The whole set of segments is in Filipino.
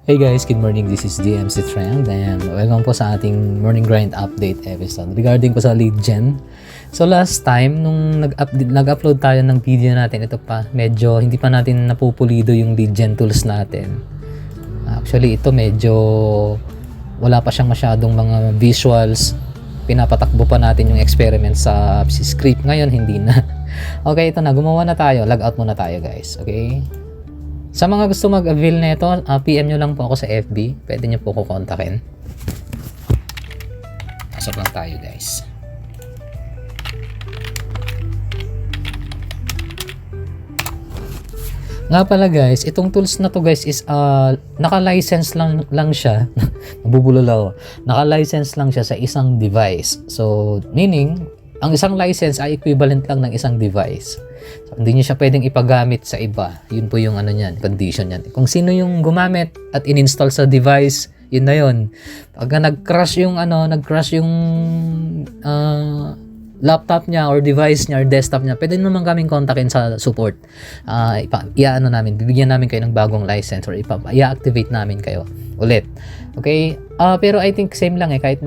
Hey guys, good morning. This is DMC Trend and welcome po sa ating morning grind update episode regarding po sa lead gen. So last time nung nag-upload tayo ng video natin, ito pa medyo hindi pa natin napupulido yung lead gen tools natin. Actually ito medyo wala pa siyang masyadong mga visuals. Pinapatakbo pa natin yung experiment sa script. Ngayon hindi na. Okay, ito na, gumawa na tayo. Log out muna tayo guys. Okay. Sa mga gusto mag-avail na ito, PM nyo lang po ako sa FB. Pwede nyo po ko kontakin. Pasok lang tayo guys. Nga pala guys, itong tools na to guys is naka-license lang siya. Nabubulol ako. Naka-license lang siya sa isang device. So, meaning, ang isang license ay equivalent lang ng isang device. So, hindi nyo siya pwedeng ipagamit sa iba. Yun po yung ano niyan, condition niyan. Kung sino yung gumamit at in-install sa device, yun na yun. Pagka nag-crash yung laptop niya or device niya or desktop niya, pwede naman kaming kontakin sa support. Bibigyan namin kayo ng bagong license or i-activate namin kayo ulit. Okay? Pero I think same lang kahit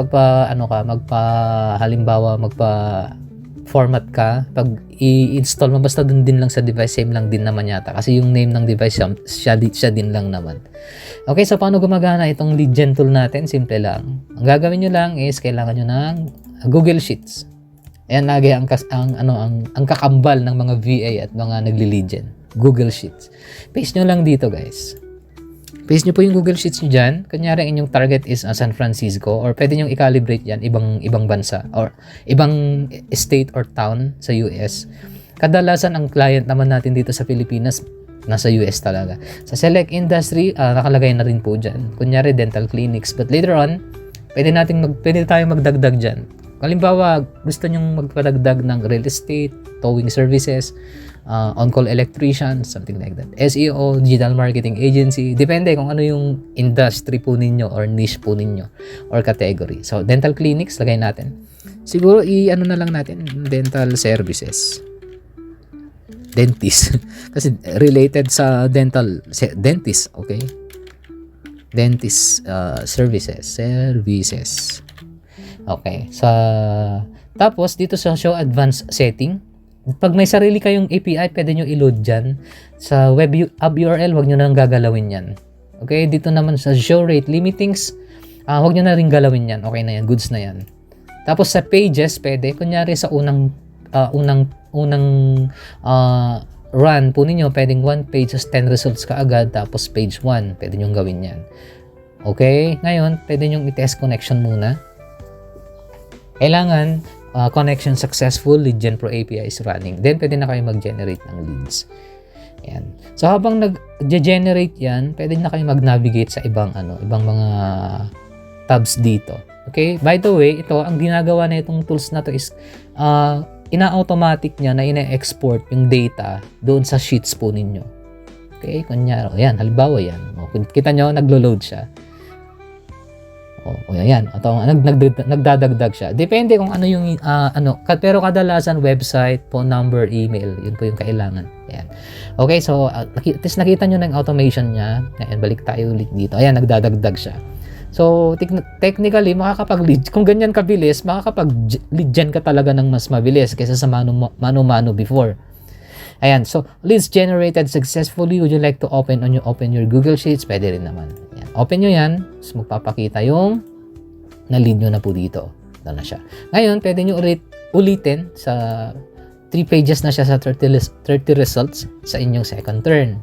format ka, pag i-install mo basta dun din lang sa device, same lang din naman yata kasi yung name ng device siya din lang naman. Okay, so paano gumagana itong lead gen tool natin? Simple lang. Ang gagawin nyo lang is kailangan nyo ng Google Sheets. Ayan lagi ang kakambal ng mga VA at mga nagli-lead gen. Google Sheets. Paste nyo lang dito guys. Paste nyo po yung Google Sheets nyo dyan. Kunyari, inyong target is San Francisco or pwede nyo i-calibrate yan ibang bansa or ibang state or town sa US. Kadalasan ang client naman natin dito sa Pilipinas nasa US talaga. Sa select industry, nakalagay na rin po dyan. Kunyari, dental clinics. But later on, pwede tayong magdagdag dyan. Halimbawa, gusto nyong magpadagdag ng real estate, towing services, on-call electrician, something like that. SEO, digital marketing agency, depende kung ano yung industry po ninyo or niche po ninyo or category. So, dental clinics, lagay natin. Siguro, na lang natin, dental services. Dentist. Kasi related sa dentist, okay? Dentist services. Okay. Tapos, dito sa show advanced setting, pag may sarili kayong API, pwede nyo i-load dyan. Sa web URL, wag nyo nang gagalawin yan. Okay, dito naman sa show rate limitings, wag nyo na rin galawin yan. Okay na yan, goods na yan. Tapos sa pages, pwede. Kunyari sa unang run po ninyo, pwedeng 1 page as 10 results kaagad, tapos page 1, pwede nyo gawin yan. Okay, ngayon, pwede nyo i-test connection muna. Kailangan connection successful, lead gen pro API is running. Then, pwede na kayo mag-generate ng leads. Ayan. So, habang nag-generate yan, pwede na kayo mag-navigate sa ibang mga tabs dito. Okay? By the way, ito, ang ginagawa na itong tools na to is, ina-automatic niya na ina-export yung data doon sa sheets po ninyo. Okay? Kunyari, ayan, halimbawa yan. Kita nyo, naglo-load siya. Ayan, nagdadagdag siya. Depende kung ano yung pero kadalasan website, phone number, email, yun po yung kailangan. Ayan. Okay, so nakita nyo ng automation niya. Ayan, balik tayo ulit dito. Ayan, nagdadagdag siya. So, technically, makakapag-lead, kung ganyan kabilis, makakapag-lead gen ka talaga ng mas mabilis kaysa sa mano-mano before. Ayan, so leads generated successfully. Would you like to open your Google Sheets? Pwede rin naman. Ayan, open nyo yan. So, magpapakita yung na-lead nyo na po dito. Ito na siya. Ngayon, pwede nyo ulitin sa 3 pages na siya sa 30 results sa inyong second turn.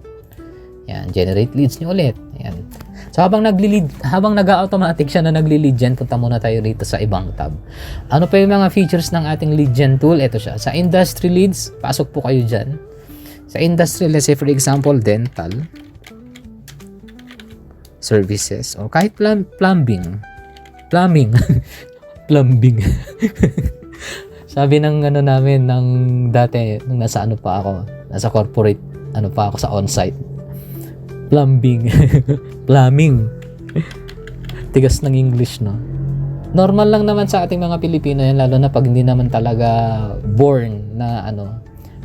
Ayan, generate leads nyo ulit. Ayan. So, habang nag-automatic siya na nagli-lead gen, punta muna tayo dito sa ibang tab. Ano pa yung mga features ng ating lead gen tool? Ito siya. Sa industry leads, pasok po kayo dyan. Sa industry, let's say for example, dental services or kahit plumbing. Plumbing. Sabi ng namin ng dati, nung nasa nasa corporate, pa ako sa on-site. Plumbing. Tigas ng English, no? Normal lang naman sa ating mga Pilipino yan, lalo na pag hindi naman talaga born na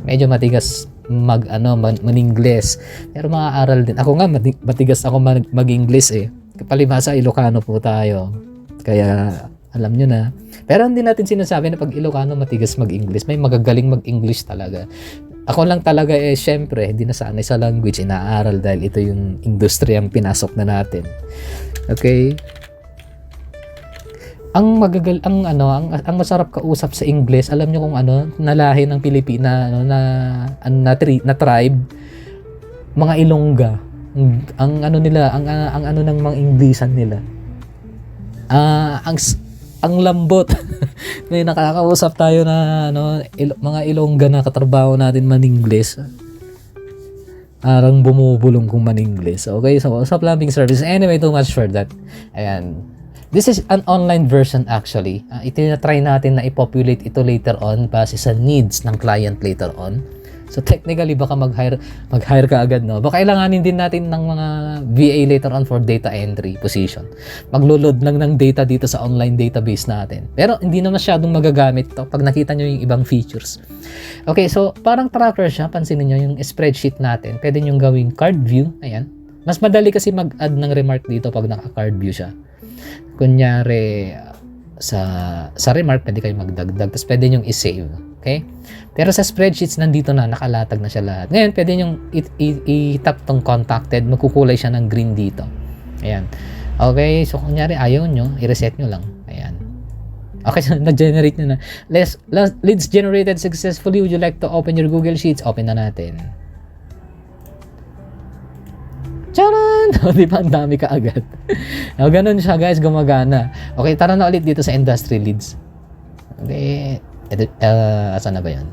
medyo matigas mag-Ingles. Pero makaaral din. Ako nga matigas ako mag-Ingles eh. Palibhasa Ilocano po tayo. Kaya alam nyo na. Pero hindi natin sinasabi na pag Ilocano matigas mag-English. May magagaling mag-English talaga. Ako lang talaga syempre, hindi nasanay sa language, inaaral dahil ito yung industriyang pinasok na natin. Okay? Ang masarap kausap sa English, alam niyo kung nalahi ng Pilipina na tribe, mga Ilongga. Ang ng mga Inglesan nila. Ang lambot. May nakakausap tayo na mga Ilongga na katrabaho natin man-Ingles. Parang bumubulong kung man-Ingles. Okay, so sa plumbing service. Anyway, too much for that. Ayan. This is an online version actually. Ito na try natin na i-populate ito later on base sa needs ng client later on. So technically baka mag-hire ka agad, no? Baka kailanganin din natin ng mga VA later on for data entry position. Maglo-load lang ng data dito sa online database natin. Pero hindi na masyadong magagamit to pag nakita nyo yung ibang features. Okay, so parang tracker siya. Pansinin nyo yung spreadsheet natin. Pwede nyo gawing card view. Ayan. Mas madali kasi mag-add ng remark dito pag naka-card view siya. Kunyari, sa remark, pwede kayo magdagdag. Tapos pwede nyong i-save. Okay? Pero sa spreadsheets, nandito na, nakalatag na siya lahat. Ngayon, pwede nyong i-tap tong contacted. Magkukulay siya ng green dito. Ayan. Okay? So, kunyari, ayaw nyo, i-reset nyo lang. Ayan. Okay, so nag-generate nyo na. Leads generated successfully. Would you like to open your Google Sheets? Open na natin. Charan! Di ba? Ang dami ka agad. Ganun siya guys, gumagana. Okay, tara na ulit dito sa industry leads. Okay. Asan na ba yan?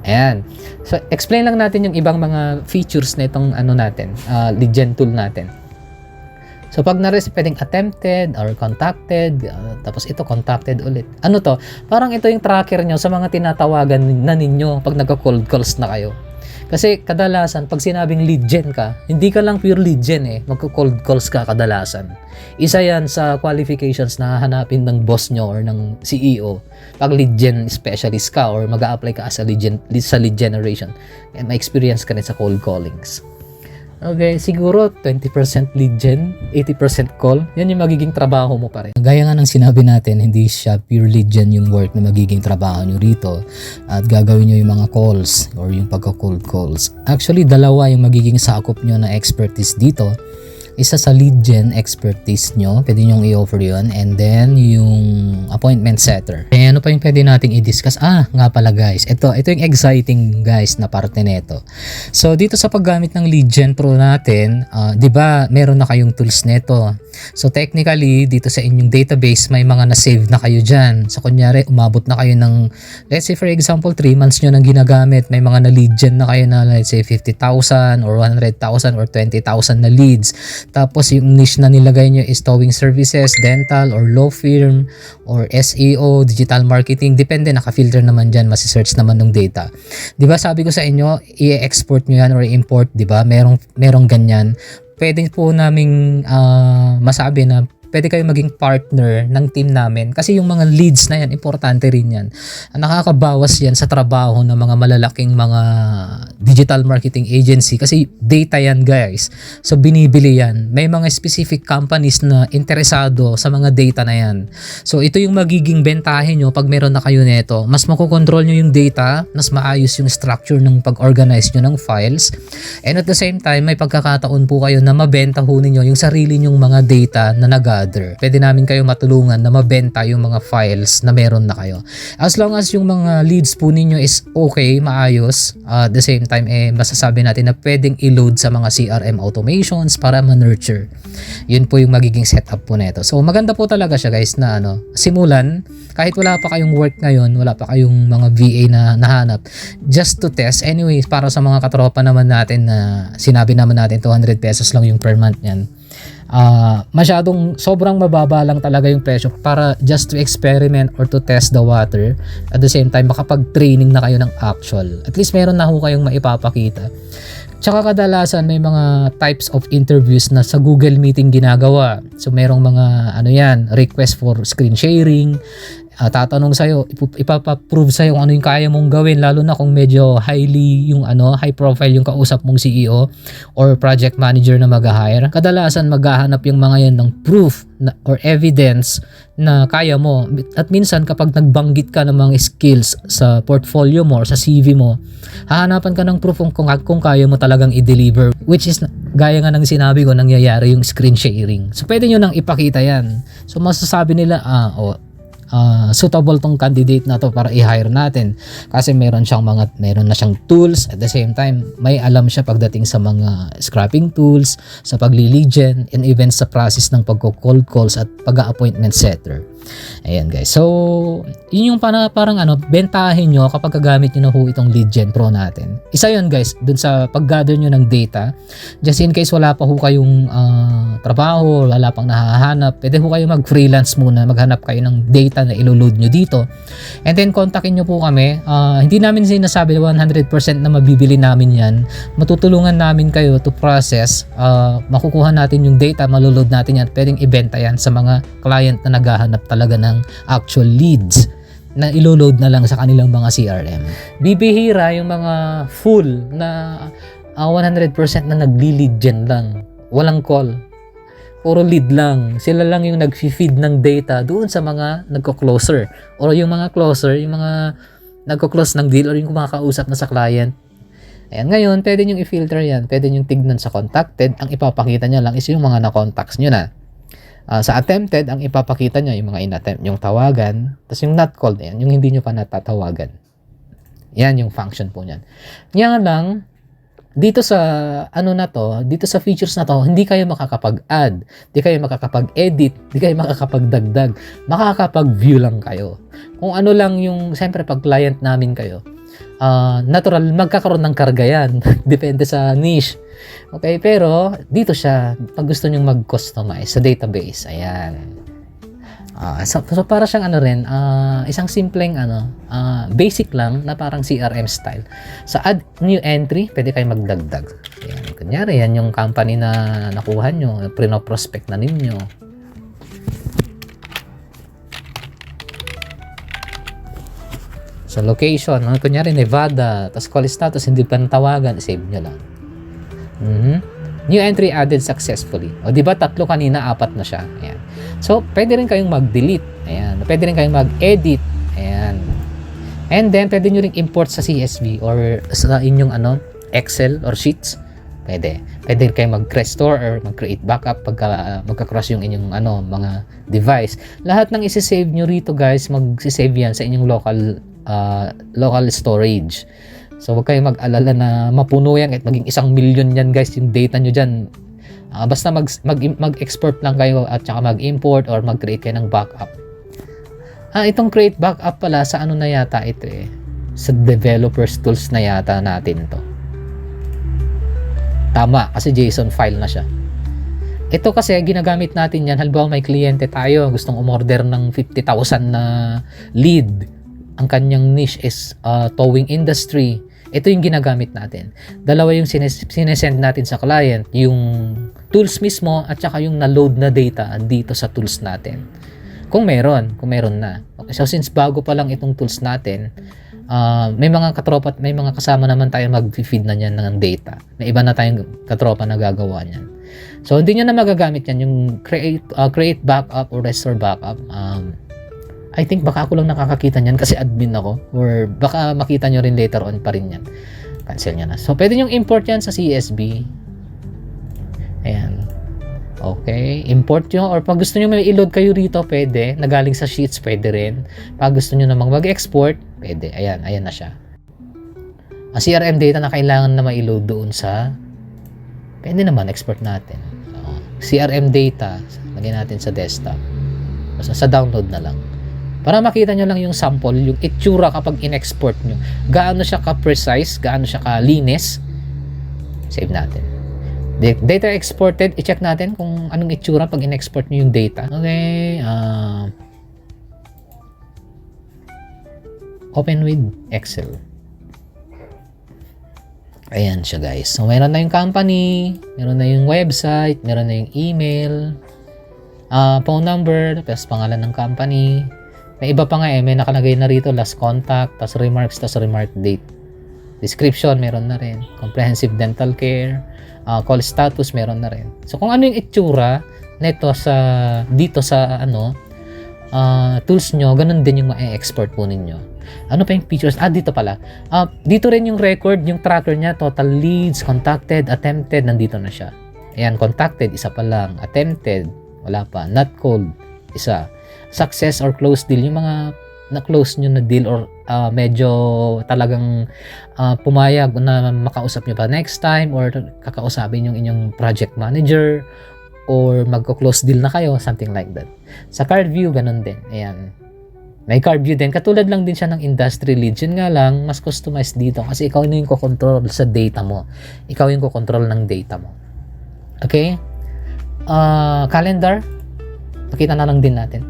Ayan. So, explain lang natin yung ibang mga features na itong natin, lead gen tool natin. So, pag na-receive, pwedeng attempted or contacted, tapos ito, contacted ulit. Ano to? Parang ito yung tracker nyo sa mga tinatawagan na ninyo pag nagka-cold calls na kayo. Kasi kadalasan, pag sinabing lead gen ka, hindi ka lang pure lead gen magko-cold calls ka kadalasan. Isa yan sa qualifications na hahanapin ng boss nyo or ng CEO. Pag lead gen specialist ka or mag-a-apply ka as a sa lead generation, may experience ka rin sa cold callings. Okay, siguro 20% lead gen, 80% call. Yan yung magiging trabaho mo pa rin. Gaya nga ng sinabi natin, hindi siya pure lead gen yung work na magiging trabaho nyo rito. At gagawin nyo yung mga calls or yung pagka-cold calls. Actually, dalawa yung magiging sakop nyo na expertise dito. Isa sa lead gen expertise nyo, pwede nyong i-offer yun. And then, yung appointment setter. Eh, ano pa yung pwede nating i-discuss? Nga pala guys, ito yung exciting guys na parte nito. So, dito sa paggamit ng lead gen pro natin, di ba meron na kayong tools nito. So, technically, dito sa inyong database, may mga na-save na kayo dyan. So, kunyari, umabot na kayo ng, let's say for example, 3 months nyo nang ginagamit. May mga na-lead gen na kayo na, let's say, 50,000 or 100,000 or 20,000 na leads. Tapos yung niche na nilagay nyo is towing services, dental or law firm or SEO, digital marketing. Depende, naka-filter naman dyan, masisearch naman ng data. Diba sabi ko sa inyo, i-export nyo yan or i-import, diba? Merong ganyan. Pwede po naming masabi na pwede kayo maging partner ng team namin kasi yung mga leads na yan, importante rin yan. Nakakabawas yan sa trabaho ng mga malalaking mga digital marketing agency kasi data yan guys. So binibili yan. May mga specific companies na interesado sa mga data na yan. So ito yung magiging bentahe nyo pag meron na kayo nito. Mas makokontrol nyo yung data, mas maayos yung structure ng pag-organize nyo ng files. And at the same time, may pagkakataon po kayo na mabenta ho ninyo yung sarili nyong mga data na pwede namin kayo matulungan na mabenta yung mga files na meron na kayo. As long as yung mga leads po ninyo is okay, maayos, at the same time, masasabi natin na pwedeng i-load sa mga CRM automations para ma-nurture. Yun po yung magiging setup po nito. So, maganda po talaga siya guys na simulan, kahit wala pa kayong work ngayon, wala pa kayong mga VA na nahanap, just to test. Anyway, para sa mga katropa naman natin na sinabi naman natin 200 pesos lang yung per month yan. Masyadong sobrang mababa lang talaga yung presyo para just to experiment or to test the water. At the same time, makapag-training na kayo ng actual. At least meron na ho kayong maipapakita. Tsaka kadalasan may mga types of interviews na sa Google Meeting ginagawa. So merong mga request for screen sharing. tatanong sa'yo, ipapaprove sa'yo kung ano yung kaya mong gawin, lalo na kung medyo high profile yung kausap mong CEO or project manager na mag-hire. Kadalasan maghahanap yung mga yan ng proof or evidence na kaya mo. At minsan kapag nagbanggit ka ng mga skills sa portfolio mo or sa CV mo, hahanapan ka ng proof kung kaya mo talagang i-deliver, which is gaya nga ng sinabi ko, nangyayari yung screen sharing. So pwede nyo nang ipakita yan. So masasabi nila, suitable tong candidate na to para i-hire natin kasi meron na siyang tools, at the same time may alam siya pagdating sa mga scrapping tools, sa pagli-lead gen, and even sa process ng pagko-cold calls at pag-appointment setter. Ayan guys, so yun yung parang bentahin nyo kapag gagamit nyo na ho itong Lead Gen Pro natin. Isa yun guys, dun sa pag-gather nyo ng data, just in case wala pa ho kayong trabaho, wala pang nahahanap, pwede ho kayo mag-freelance muna, maghanap kayo ng data na ilo-load nyo dito, and then kontakin nyo po kami. Hindi namin sinasabi 100% na mabibili namin yan, matutulungan namin kayo to process, makukuha natin yung data, maloload natin yan, pwedeng ibenta yan sa mga client na naghahanap talaga ng actual leads na ilo-load na lang sa kanilang mga CRM. Bibihira yung mga full na 100% na nagli-lead gen lang, walang call, puro lead lang. Sila lang yung nag-feed ng data doon sa mga nagko-closer, or yung mga closer, yung mga nagko-close ng deal, or yung kumakausap na sa client. Ayan, ngayon pwede nyo i-filter yan, pwede nyo tignan sa contacted. Ang ipapakita nyo lang is yung mga na-contacts nyo na. Sa attempted, ang ipapakita nyo yung mga in-attempt yung tawagan, tapos yung not called, yan, yung hindi nyo pa natatawagan. Yan yung function po niyan. Yan lang, dito sa dito sa features na to, hindi kayo makakapag-add, hindi kayo makakapag-edit, hindi kayo makakapag-dagdag, makakapag-view lang kayo. Kung ano lang yung, siyempre pag client namin kayo, natural, magkakaroon ng karga yan. Depende sa niche. Okay, pero dito siya, pag gusto nyong mag-customize sa database, ayan. So para siyang isang simpleng basic lang na parang CRM style. Sa add new entry, pwede kayo magdagdag. Ayan, kunyari, yan yung company na nakuha nyo, prino-prospect na ninyo. Sa location, kunyari Nevada, tapos call status, hindi pa natawagan, save nyo lang. New entry added successfully. O di ba 3 kanina, 4 na siya. Ayan. So pwede rin kayong mag-delete. Ayan. Pwede rin kayong mag-edit. Ayan. And then pwede nyo rin import sa CSV or sa inyong Excel or Sheets. Pwede. Pwede rin kayong mag-restore or mag-create backup pagka magka-cross yung inyong mga device. Lahat ng isi-save nyo rito guys, mag-save yan sa inyong local storage. So huwag kayong mag-alala na mapuno yan at maging 1 million yan guys yung data nyo dyan. Basta mag-export lang kayo at saka mag-import or mag-create kayo ng backup. Itong create backup pala sa na yata ito sa developers tools na yata natin to. Tama, kasi JSON file na siya. Ito kasi ginagamit natin yan, halimbawa may kliyente tayo, gustong umorder ng 50,000 na lead. Ang kanyang niche is towing industry. Ito yung ginagamit natin. Dalawa yung sinesend natin sa client, yung tools mismo at saka yung na-load na data dito sa tools natin. Kung meron na. Okay, so since bago pa lang itong tools natin, may mga katropa at may mga kasama naman tayo mag-feed na niyan ng data. May iba na tayong katropa na gagawa niyan. So hindi nyo na magagamit yan yung create backup or restore backup. I think baka ako lang nakakakita niyan kasi admin ako, or baka makita nyo rin later on pa rin yan. Cancel nyo na. So pwede nyo import yan sa CSV. Ayan. Okay, import nyo, or pag gusto nyo may i-load kayo rito, pwede. Nagaling sa Sheets, pwede rin. Pag gusto nyo namang mag-export, pwede. Ayan na siya. Ang CRM data na kailangan na ma-load doon sa, pwede naman export natin. So, CRM data, lagyan natin sa desktop. So, sa download na lang. Para makita nyo lang yung sample, yung itsura kapag in-export nyo. Gaano siya ka-precise, gaano siya ka-linis. Save natin. Data exported, i-check natin kung anong itsura pag in-export nyo yung data. Okay. Open with Excel. Ayan siya guys. So, meron na yung company, meron na yung website, meron na yung email, phone number, plus pangalan ng company, May iba pa nga may nakalagay na rito, last contact, tas remarks, tas remark date. Description, meron na rin. Comprehensive dental care, call status, meron na rin. So, kung ano yung itsura nito dito sa tools nyo, ganun din yung ma-export po ninyo. Ano pa yung features? Dito pala. Dito rin yung record, yung tracker niya, total leads, contacted, attempted, nandito na siya. Ayan, contacted, isa pa lang. Attempted, wala pa. Not called, isa. Success or close deal, yung mga na-close nyo na deal or medyo talagang pumayag na makausap nyo pa next time or kakausapin yung inyong project manager or magko-close deal na kayo, something like that. Sa card view, ganun din. Ayan. May card view din. Katulad lang din siya ng industry lead. Yun nga lang, mas customized dito kasi ikaw yung kukontrol sa data mo. Ikaw yung kukontrol ng data mo. Okay? Calendar. Pakita na lang din natin.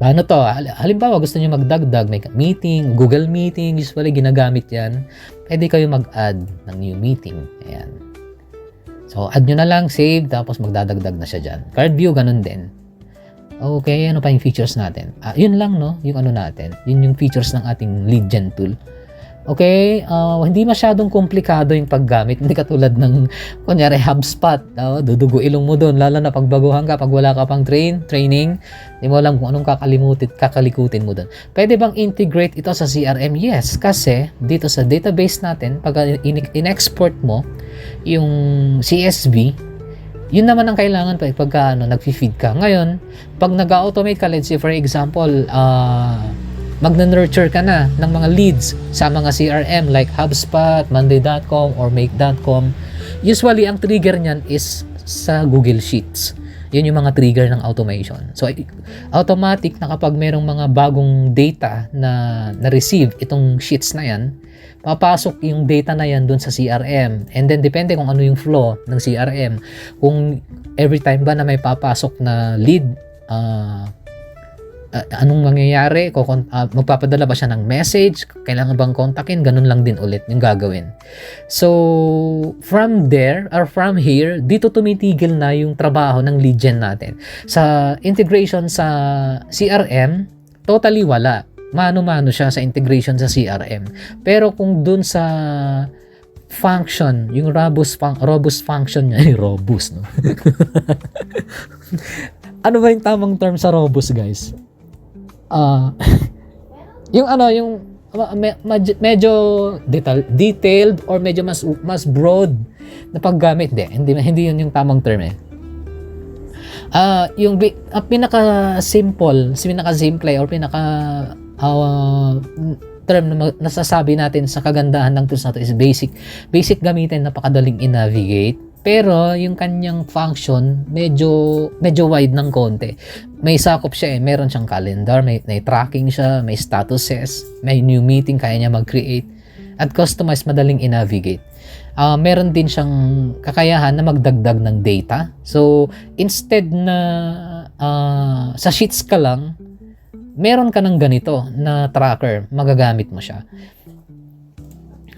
Paano to? Halimbawa, gusto niyo magdagdag, may meeting, Google Meeting, usually ginagamit yan. Pwede kayo mag-add ng new meeting. Ayan. So, add nyo na lang, save, tapos magdadagdag na siya dyan. Card view, ganun din. Okay, ano pa yung features natin? Yun lang, no? Yung ano natin. Yun yung features ng ating lead gen tool. Okay, hindi masyadong komplikado yung paggamit. Hindi katulad ng, kunyari, HubSpot. Dudugo ilong mo doon. Lalo na pag baguhan ka, pag wala ka pang training, hindi mo alam kung anong kakalikutin mo doon. Pwede bang integrate ito sa CRM? Yes, kasi dito sa database natin, pag in-export mo yung CSV, yun naman ang kailangan pagka nag-feed ka. Ngayon, pag nag-automate ka, let's say for example, magna-nurture ka na ng mga leads sa mga CRM like HubSpot, Monday.com, or Make.com. Usually, ang trigger niyan is sa Google Sheets. Yun yung mga trigger ng automation. So, automatic na kapag merong mga bagong data na na-receive itong sheets na yan, papasok yung data na yan dun sa CRM. And then, depende kung ano yung flow ng CRM. Kung every time ba na may papasok na lead, anong mangyayari? Magpapadala ba siya ng message? Kailangan bang kontakin? Ganun lang din ulit yung gagawin. So, from there, or from here, dito tumitigil na yung trabaho ng lead gen natin. Sa integration sa CRM, totally wala. Mano-mano siya sa integration sa CRM. Pero kung dun sa function, yung robust function niya, robust, no? Ano ba yung tamang term sa robust, guys? Yung medyo detailed or medyo mas broad na paggamit, hindi yun yung tamang term yung pinaka simple or pinaka term na nasasabi natin sa kagandahan ng tools na to is basic gamitin, napakadaling i-navigate. Pero yung kanyang function medyo wide ng konti. May sakop siya meron siyang calendar, may tracking siya, may statuses, may new meeting, kaya niya mag-create at customize, madaling i-navigate. Meron din siyang kakayahan na magdagdag ng data. So, instead na sa sheets ka lang, meron ka ng ganito na tracker, magagamit mo siya.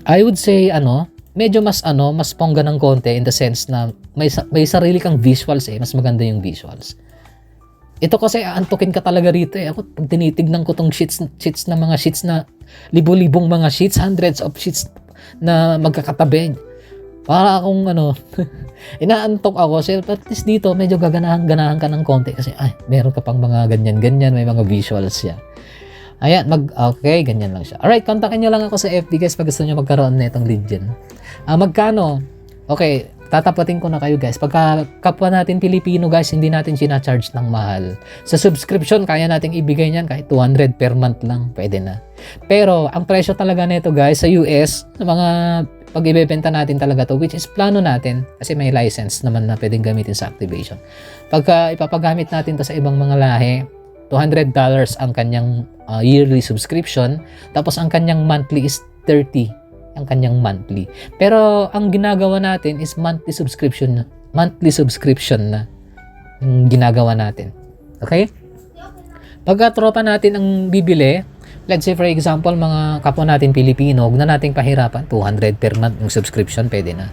I would say medyo mas pongga ng konti in the sense na may sarili kang visuals mas maganda yung visuals. Ito kasi aantukin ka talaga rito Ako pag tinitignan ko tong sheets na mga sheets na libo-libong mga sheets, hundreds of sheets na magkakatabi. Para akong inaantok ako. So, at least dito medyo gaganahan ka ng konti kasi meron ka pang mga ganyan, may mga visuals siya. Ayan, okay, ganyan lang siya. Alright, kontakin nyo lang ako sa FB guys pag gusto nyo magkaroon na itong lead gen. Magkano? Okay, tatapatin ko na kayo guys. Pagka kapwa natin Pilipino guys, hindi natin sinacharge ng mahal. Sa subscription, kaya natin ibigay niyan kahit 200 per month lang, pwede na. Pero, ang presyo talaga nito guys, sa US, sa mga pag ibebenta natin talaga to, which is plano natin, kasi may license naman na pwedeng gamitin sa activation. Pagka ipapagamit natin to sa ibang mga lahi, $200 ang kanyang yearly subscription, tapos ang kanyang monthly is 30 ang kanyang monthly. Pero ang ginagawa natin is monthly subscription na yung ginagawa natin. Okay? Pagka tropa natin ang bibili, let's say for example, mga kapwa natin Pilipino, huwag na nating pahirapan, 200 per month yung subscription, pwede na.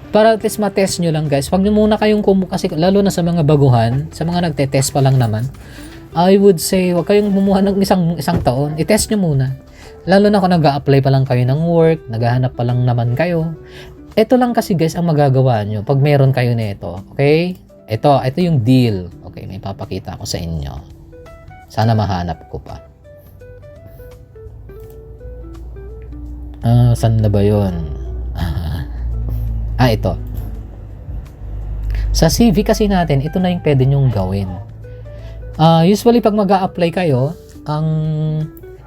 Para at least matest nyo lang guys. Huwag nyo muna kayong kasi lalo na sa mga baguhan, sa mga nagte-test pa lang naman, I would say, huwag kayong bumuha ng isang taon. I-test nyo muna. Lalo na kung nag-a-apply pa lang kayo ng work, naghahanap pa lang naman kayo. Ito lang kasi guys ang magagawa nyo pag meron kayo nito. Okay? Ito yung deal. Okay, may papakita ko sa inyo. Sana mahanap ko pa. Saan na ba yun? Ito. Sa CV kasi natin, ito na yung pwede nyong gawin. Usually, pag mag-a-apply kayo, ang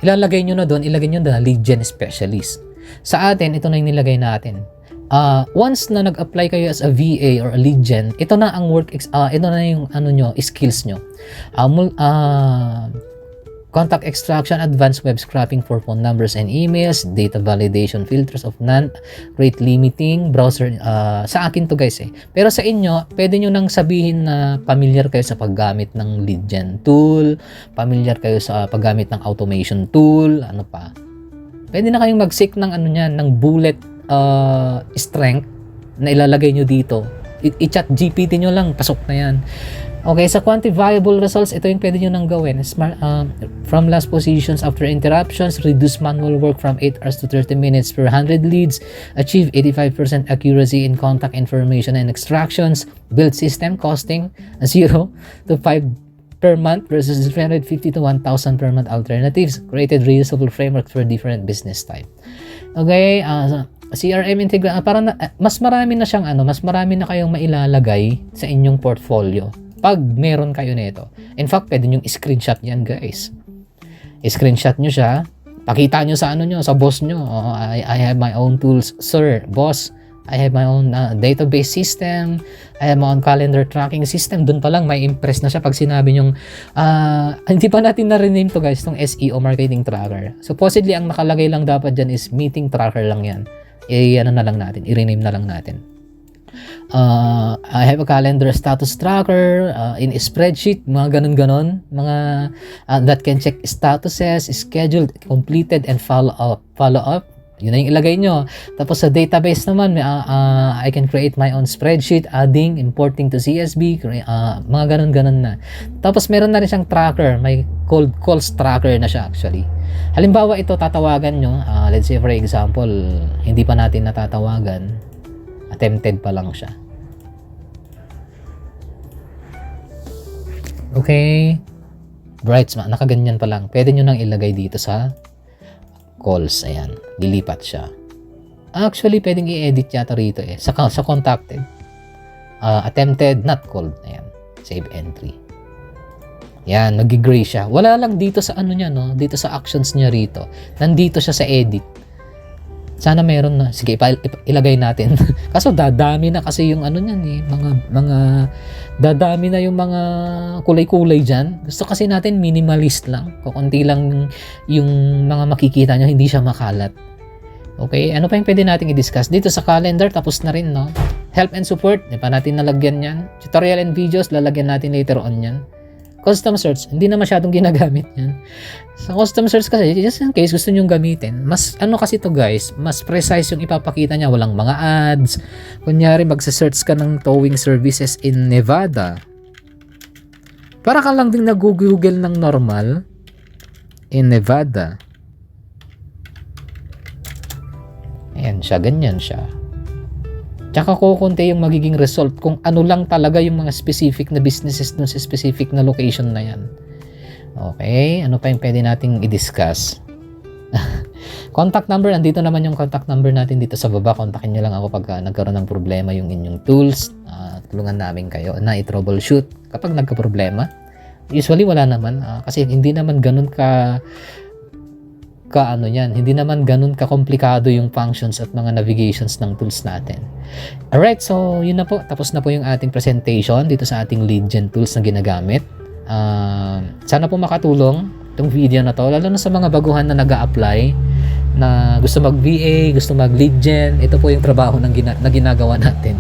ilalagay nyo na doon, ilagay nyo na lead gen specialist. Sa atin, ito na yung nilagay natin. Once na nag-apply kayo as a VA or a lead gen, ito na ang ito na yung skills nyo. Contact extraction, advanced web scraping for phone numbers and emails, data validation, filters of non-rate limiting, browser, sa akin to guys Pero sa inyo, pwede nyo nang sabihin na familiar kayo sa paggamit ng lead gen tool, familiar kayo sa paggamit ng automation tool, ano pa. Pwede na kayong mag-seek ng ng bullet strength na ilalagay nyo dito. I-chat GPT nyo lang, pasok na yan. Okay, sa quantifiable results, ito yung pwede nyo nang gawin. From last positions after interruptions, reduce manual work from 8 hours to 30 minutes per 100 leads, achieve 85% accuracy in contact information and extractions, build system costing 0 to 5 per month versus 350 to 1,000 per month alternatives, created reusable framework for different business type. Okay, CRM integration, parang mas marami na siyang mas marami na kayong mailalagay sa inyong portfolio pag meron kayo nito. In fact, pwede nyo screenshot yan guys. I-screenshot nyo siya, pakita nyo sa sa boss nyo. I have my own tools, sir, boss. I have my own database system. I have my own calendar tracking system. Doon pa lang may impress na siya pag sinabi nyong hindi pa natin na-rename to guys, tong SEO marketing tracker. Supposedly, ang nakalagay lang dapat dyan is meeting tracker lang yan. Na lang natin, i-rename na lang natin. I have a calendar status tracker in a spreadsheet, mga ganun-ganon, mga that can check statuses, scheduled, completed, and follow up. Yun na yung ilagay nyo. Tapos sa database naman, I can create my own spreadsheet, adding, importing to CSV, mga ganun-ganon na. Tapos meron na rin siyang tracker, may cold calls tracker na siya actually. Halimbawa ito, tatawagan nyo, let's say for example, hindi pa natin natatawagan, attempted pa lang siya. Okay. Brightsma, nakaganyan pa lang. Pwede nyo nang ilagay dito sa calls. Ayan. Lilipat siya. Actually, pwedeng i-edit yata rito Sa contacted. Attempted, not called. Ayan. Save entry. Ayan. Nag-gray siya. Wala lang dito sa niya, no? Dito sa actions niya rito. Nandito siya sa edit. Sana meron na. Sige, ilagay natin. Kaso dadami na kasi yung niyan mga dadami na yung mga kulay-kulay diyan. Gusto kasi natin minimalist lang. Kukunti lang yung mga makikita nyo, hindi siya makalat. Okay, ano pa yung pwede nating i-discuss? Dito sa calendar, tapos na rin, no? Help and support, di pa natin nalagyan yan. Tutorial and videos, lalagyan natin later on yan. Custom search, hindi na masyadong ginagamit yan. Sa custom search kasi, just in case gusto nyong gamitin, mas kasi to guys, mas precise yung ipapakita niya, walang mga ads. Kunyari, magsa-search ka ng towing services in Nevada. Para ka lang din nag-google ng normal in Nevada. Ayan siya, ganyan siya. Tsaka kukunti yung magiging result kung ano lang talaga yung mga specific na businesses dun sa specific na location na yan. Okay, ano pa yung pwede nating i-discuss? Contact number, andito naman yung contact number natin dito sa baba. Kontakin nyo lang ako pag nagkaroon ng problema yung inyong tools. Tulungan namin kayo na i-troubleshoot kapag nagka-problema. Usually wala naman kasi hindi naman ganun hindi naman ganun ka-komplikado yung functions at mga navigations ng tools natin. Alright, so yun na po. Tapos na po yung ating presentation dito sa ating lead gen tools na ginagamit. Sana po makatulong itong video na to, lalo na sa mga baguhan na nag-a-apply, na gusto mag-VA, gusto mag-lead gen. Ito po yung trabaho na ginagawa natin.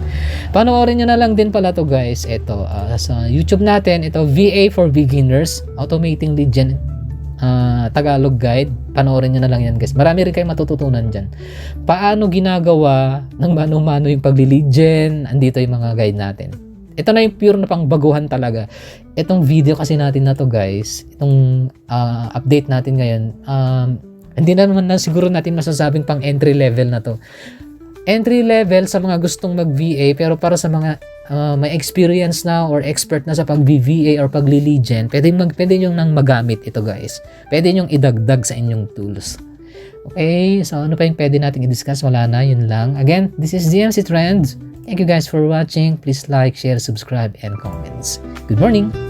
Panoorin nyo na lang din pala to guys. Ito, sa YouTube natin, ito VA for Beginners, Automating Lead Gen Tagalog guide. Panoorin nyo na lang yan guys. Marami rin kayong matututunan dyan. Paano ginagawa ng mano-mano yung pagli-lead gen. Andito yung mga guide natin. Ito na yung pure na pangbaguhan talaga. Itong video kasi natin na to guys, itong update natin ngayon, hindi na naman na siguro natin masasabing pang entry level na to. Entry level sa mga gustong mag-VA, pero para sa mga may experience na or expert na sa pag-VA or pagli-legend, pwede nyo nang magamit ito guys. Pwede nyo idagdag sa inyong tools. Okay, so ano pa yung pwede natin i-discuss? Wala na, yun lang. Again, this is GMC Trends. Thank you guys for watching. Please like, share, subscribe, and comments. Good morning!